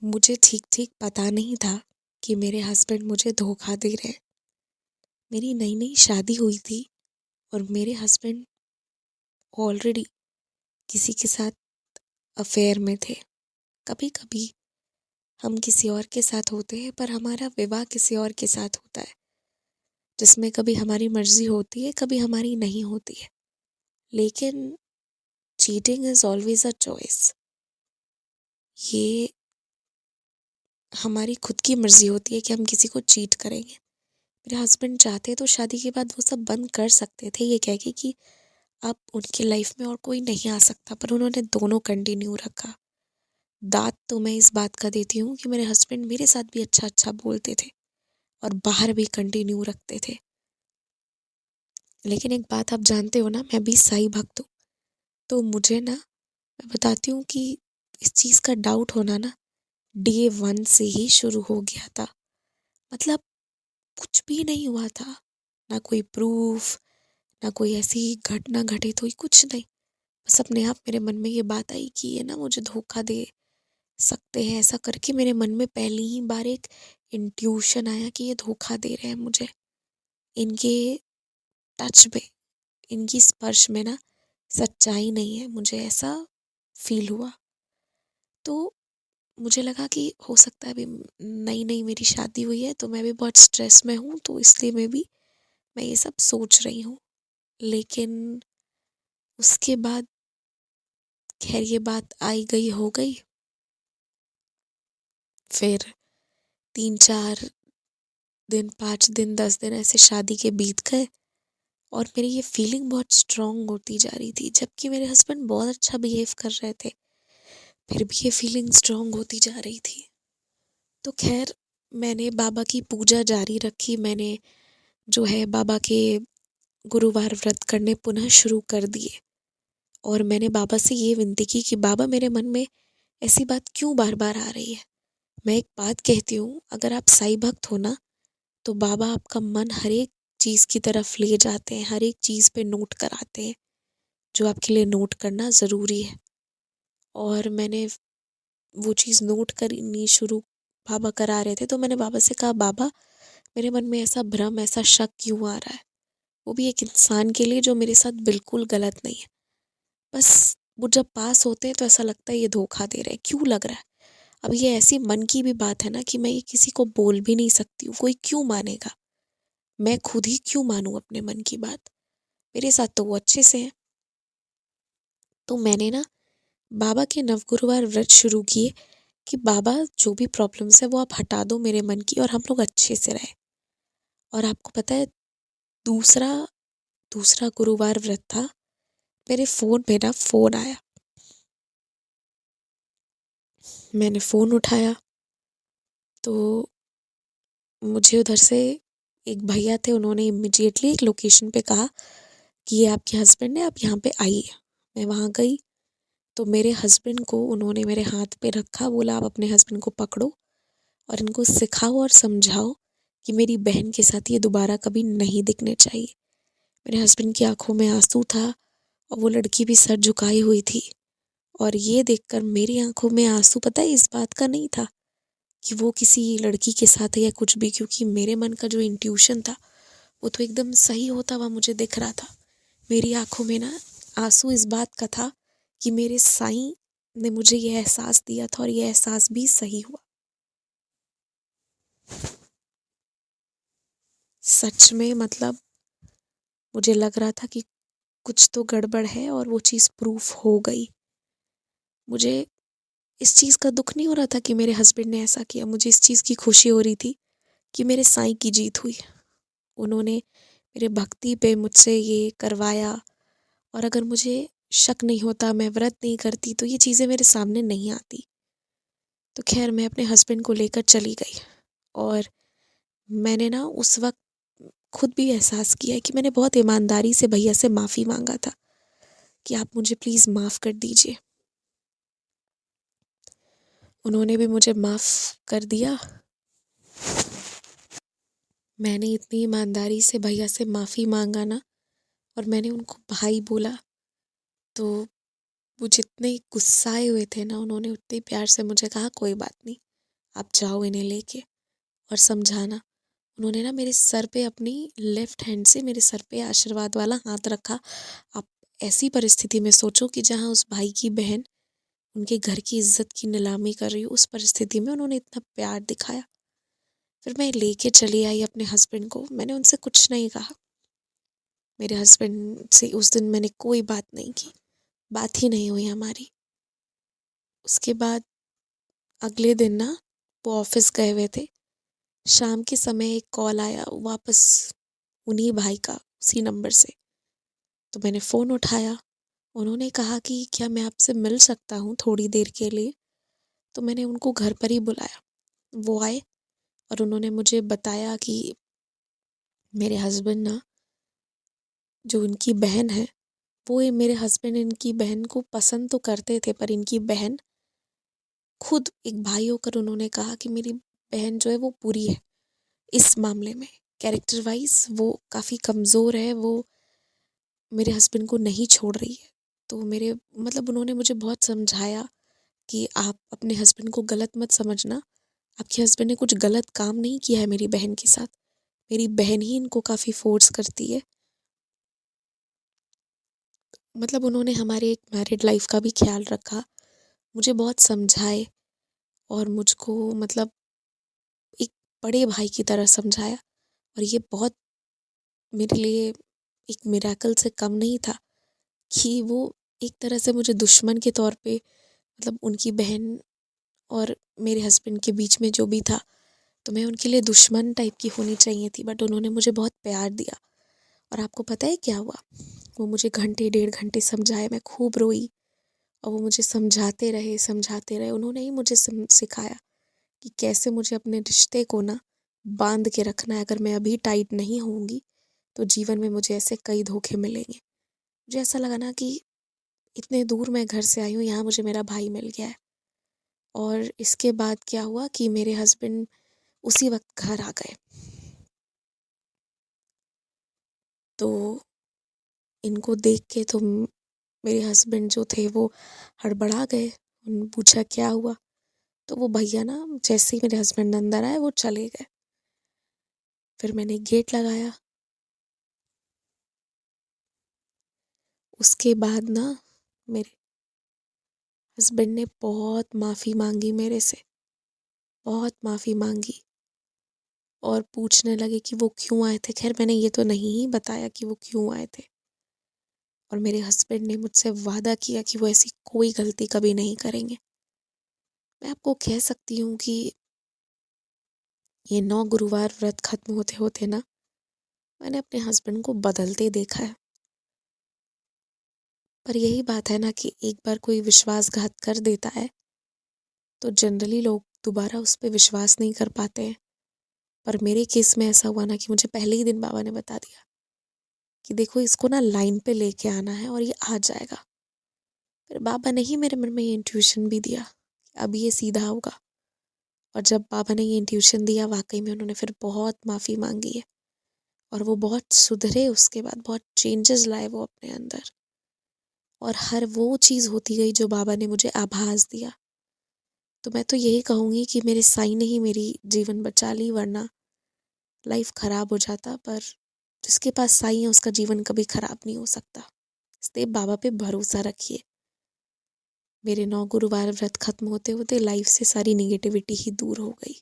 मुझे ठीक ठीक पता नहीं था कि मेरे हस्बैंड मुझे धोखा दे रहे हैं। मेरी नई नई शादी हुई थी और मेरे हस्बैंड ऑलरेडी किसी के साथ अफेयर में थे। कभी कभी हम किसी और के साथ होते हैं, पर हमारा विवाह किसी और के साथ होता है, जिसमें कभी हमारी मर्जी होती है, कभी हमारी नहीं होती है। लेकिन cheating is always a choice. ये हमारी खुद की मर्जी होती है कि हम किसी को चीट करेंगे। मेरे हस्बैंड चाहते तो शादी के बाद वो सब बंद कर सकते थे, ये कह के कि अब उनकी लाइफ में और कोई नहीं आ सकता, पर उन्होंने दोनों कंटिन्यू रखा। दाद तो मैं इस बात का देती हूँ कि मेरे हस्बैंड मेरे साथ भी अच्छा अच्छा बोलते थे और बाहर भी कंटिन्यू रखते थे। लेकिन एक बात आप जानते हो ना, मैं भी साईं भक्त हूँ। तो मुझे ना, मैं बताती हूँ कि इस चीज़ का डाउट होना ना डे वन से ही शुरू हो गया था। मतलब कुछ भी नहीं हुआ था, ना कोई प्रूफ, ना कोई ऐसी घटना घटित हुई, कुछ नहीं। बस अपने आप मेरे मन में ये बात आई कि ये ना मुझे धोखा दे सकते हैं। ऐसा करके मेरे मन में पहली ही बार एक इंट्यूशन आया कि ये धोखा दे रहे हैं मुझे। इनके टच में, इनकी स्पर्श में ना सच्चाई नहीं है, मुझे ऐसा फील हुआ। तो मुझे लगा कि हो सकता है अभी नई नई मेरी शादी हुई है, तो मैं भी बहुत स्ट्रेस में हूँ, तो इसलिए मैं ये सब सोच रही हूँ। लेकिन उसके बाद खैर ये बात आई गई हो गई। फिर 3-4 दिन, 5 दिन, 10 दिन ऐसे शादी के बीत गए और मेरी ये फीलिंग बहुत स्ट्रांग होती जा रही थी, जबकि मेरे हस्बैंड बहुत अच्छा बिहेव कर रहे थे, फिर भी ये फीलिंग स्ट्रांग होती जा रही थी। तो खैर मैंने बाबा की पूजा जारी रखी। मैंने जो है बाबा के गुरुवार व्रत करने पुनः शुरू कर दिए और मैंने बाबा से ये विनती की कि बाबा, मेरे मन में ऐसी बात क्यों बार बार आ रही है। मैं एक बात कहती हूँ, अगर आप साईं भक्त हो ना, तो बाबा आपका मन हर एक चीज़ की तरफ ले जाते हैं, हर एक चीज़ पे नोट कराते हैं जो आपके लिए नोट करना ज़रूरी है। और मैंने वो चीज़ नोट करनी शुरू, बाबा करा रहे थे, तो मैंने बाबा से कहा, बाबा मेरे मन में ऐसा भ्रम, ऐसा शक क्यों आ रहा है, वो भी एक इंसान के लिए जो मेरे साथ बिल्कुल गलत नहीं है। बस वो जब पास होते हैं तो ऐसा लगता है ये धोखा दे रहे हैं, क्यों लग रहा है। अब ये ऐसी मन की भी बात है ना कि मैं ये किसी को बोल भी नहीं सकती हूँ, कोई क्यों मानेगा। मैं खुद ही क्यों मानूं अपने मन की बात। मेरे साथ तो वो अच्छे से हैं। तो मैंने ना बाबा के नवगुरुवार व्रत शुरू किए कि बाबा जो भी प्रॉब्लम्स है वो आप हटा दो मेरे मन की, और हम लोग अच्छे से रहे। और आपको पता है, दूसरा दूसरा गुरुवार व्रत था, मेरे फ़ोन में ना फ़ोन आया। मैंने फ़ोन उठाया तो मुझे उधर से एक भैया थे, उन्होंने इमीडिएटली एक लोकेशन पे कहा कि ये आपके हस्बैंड है, आप यहाँ पे आइए। मैं वहाँ गई तो मेरे हस्बैंड को उन्होंने मेरे हाथ पे रखा, बोला आप अपने हस्बैंड को पकड़ो और इनको सिखाओ और समझाओ कि मेरी बहन के साथ ये दोबारा कभी नहीं दिखने चाहिए। मेरे हस्बैंड की आंखों में आंसू था और वो लड़की भी सर झुकाई हुई थी। और ये देखकर मेरी आंखों में आंसू, पता है, इस बात का नहीं था कि वो किसी लड़की के साथ है या कुछ भी, क्योंकि मेरे मन का जो इंट्यूशन था वो तो एकदम सही होता हुआ मुझे दिख रहा था। मेरी आंखों में ना आंसू इस बात का था कि मेरे साईं ने मुझे यह एहसास दिया था और यह एहसास भी सही हुआ। सच में, मतलब मुझे लग रहा था कि कुछ तो गड़बड़ है और वो चीज़ प्रूफ हो गई। मुझे इस चीज़ का दुख नहीं हो रहा था कि मेरे हस्बैंड ने ऐसा किया, मुझे इस चीज़ की खुशी हो रही थी कि मेरे साईं की जीत हुई। उन्होंने मेरे भक्ति पे मुझसे ये करवाया। और अगर मुझे शक नहीं होता, मैं व्रत नहीं करती, तो ये चीज़ें मेरे सामने नहीं आती। तो खैर मैं अपने हस्बैंड को लेकर चली गई और मैंने ना उस वक्त खुद भी एहसास किया कि मैंने बहुत ईमानदारी से भैया से माफ़ी मांगा था कि आप मुझे प्लीज़ माफ़ कर दीजिए। उन्होंने भी मुझे माफ़ कर दिया। मैंने इतनी ईमानदारी से भैया से माफ़ी मांगा ना, और मैंने उनको भाई बोला, तो वो जितने गुस्साए हुए थे ना, उन्होंने उतने प्यार से मुझे कहा, कोई बात नहीं, आप जाओ इन्हें लेके और समझाना। उन्होंने ना मेरे सर पे अपनी लेफ्ट हैंड से मेरे सर पे आशीर्वाद वाला हाथ रखा। आप ऐसी परिस्थिति में सोचो कि जहाँ उस भाई की बहन उनके घर की इज्जत की नीलामी कर रही हो, उस परिस्थिति में उन्होंने इतना प्यार दिखाया। फिर मैं लेके चली आई अपने हस्बैंड को, मैंने उनसे कुछ नहीं कहा। मेरे हस्बैंड से उस दिन मैंने कोई बात नहीं की, बात ही नहीं हुई हमारी। उसके बाद अगले दिन ना वो ऑफिस गए हुए थे। शाम के समय एक कॉल आया वापस उन्हीं भाई का, उसी नंबर से। तो मैंने फ़ोन उठाया। उन्होंने कहा कि क्या मैं आपसे मिल सकता हूँ थोड़ी देर के लिए? तो मैंने उनको घर पर ही बुलाया। वो आए और उन्होंने मुझे बताया कि मेरे हस्बैंड ना, जो इनकी बहन है, वो ये मेरे हस्बैंड इनकी बहन को पसंद तो करते थे, पर इनकी बहन खुद एक भाई होकर उन्होंने कहा कि मेरी बहन जो है वो बुरी है इस मामले में। कैरेक्टर वाइज वो काफ़ी कमज़ोर है, वो मेरे हस्बैंड को नहीं छोड़ रही है। तो मेरे मतलब उन्होंने मुझे बहुत समझाया कि आप अपने हस्बैंड को गलत मत समझना। आपके हस्बैंड ने कुछ गलत काम नहीं किया है मेरी बहन के साथ। मेरी बहन ही इनको काफ़ी फ़ोर्स करती है। मतलब उन्होंने हमारे एक मैरिड लाइफ़ का भी ख़्याल रखा। मुझे बहुत समझाए और मुझको मतलब एक बड़े भाई की तरह समझाया। और ये बहुत मेरे लिए एक मिरेकल से कम नहीं था कि वो एक तरह से मुझे दुश्मन के तौर पे, मतलब उनकी बहन और मेरे हस्बैंड के बीच में जो भी था, तो मैं उनके लिए दुश्मन टाइप की होनी चाहिए थी, बट उन्होंने मुझे बहुत प्यार दिया। और आपको पता है क्या हुआ? वो मुझे घंटे 1.5 घंटे समझाए, मैं खूब रोई और वो मुझे समझाते रहे। उन्होंने ही मुझे सिखाया कि कैसे मुझे अपने रिश्ते को ना बांध के रखना है। अगर मैं अभी टाइट नहीं होंगी तो जीवन में मुझे ऐसे कई धोखे मिलेंगे। मुझे ऐसा लगा ना कि इतने दूर मैं घर से आई हूँ, यहाँ मुझे मेरा भाई मिल गया है। और इसके बाद क्या हुआ कि मेरे हस्बैंड उसी वक्त घर आ गए। तो इनको देख के तो मेरे हस्बैंड जो थे वो हड़बड़ा गए। उन्होंने पूछा क्या हुआ? तो वो भैया ना जैसे ही मेरे हस्बैंड अंदर आए वो चले गए। फिर मैंने गेट लगाया। उसके बाद ना मेरे हस्बैंड ने बहुत माफ़ी मांगी मेरे से, बहुत माफ़ी मांगी और पूछने लगे कि वो क्यों आए थे। खैर मैंने ये तो नहीं ही बताया कि वो क्यों आए थे। और मेरे हस्बैंड ने मुझसे वादा किया कि वो ऐसी कोई गलती कभी नहीं करेंगे। मैं आपको कह सकती हूँ कि ये 9 गुरुवार व्रत खत्म होते होते ना मैंने अपने हस्बैंड को बदलते देखा है। पर यही बात है ना कि एक बार कोई विश्वासघात कर देता है तो जनरली लोग दोबारा उस पे विश्वास नहीं कर पाते हैं। पर मेरे केस में ऐसा हुआ ना कि मुझे पहले ही दिन बाबा ने बता दिया कि देखो इसको ना लाइन पे लेके आना है और ये आ जाएगा। फिर बाबा ने ही मेरे मन में ये इंट्यूशन भी दिया कि अब ये सीधा होगा। और जब बाबा ने ये इंट्यूशन दिया वाकई में उन्होंने फिर बहुत माफ़ी मांगी है और वो बहुत सुधरे। उसके बाद बहुत चेंजेस लाए वो अपने अंदर और हर वो चीज़ होती गई जो बाबा ने मुझे आभास दिया। तो मैं तो यही कहूँगी कि मेरे साईं ने ही मेरी जीवन बचा ली, वरना लाइफ ख़राब हो जाता। पर जिसके पास साईं है उसका जीवन कभी ख़राब नहीं हो सकता। इसलिए बाबा पे भरोसा रखिए। मेरे 9 गुरुवार व्रत खत्म होते होते लाइफ से सारी निगेटिविटी ही दूर हो गई।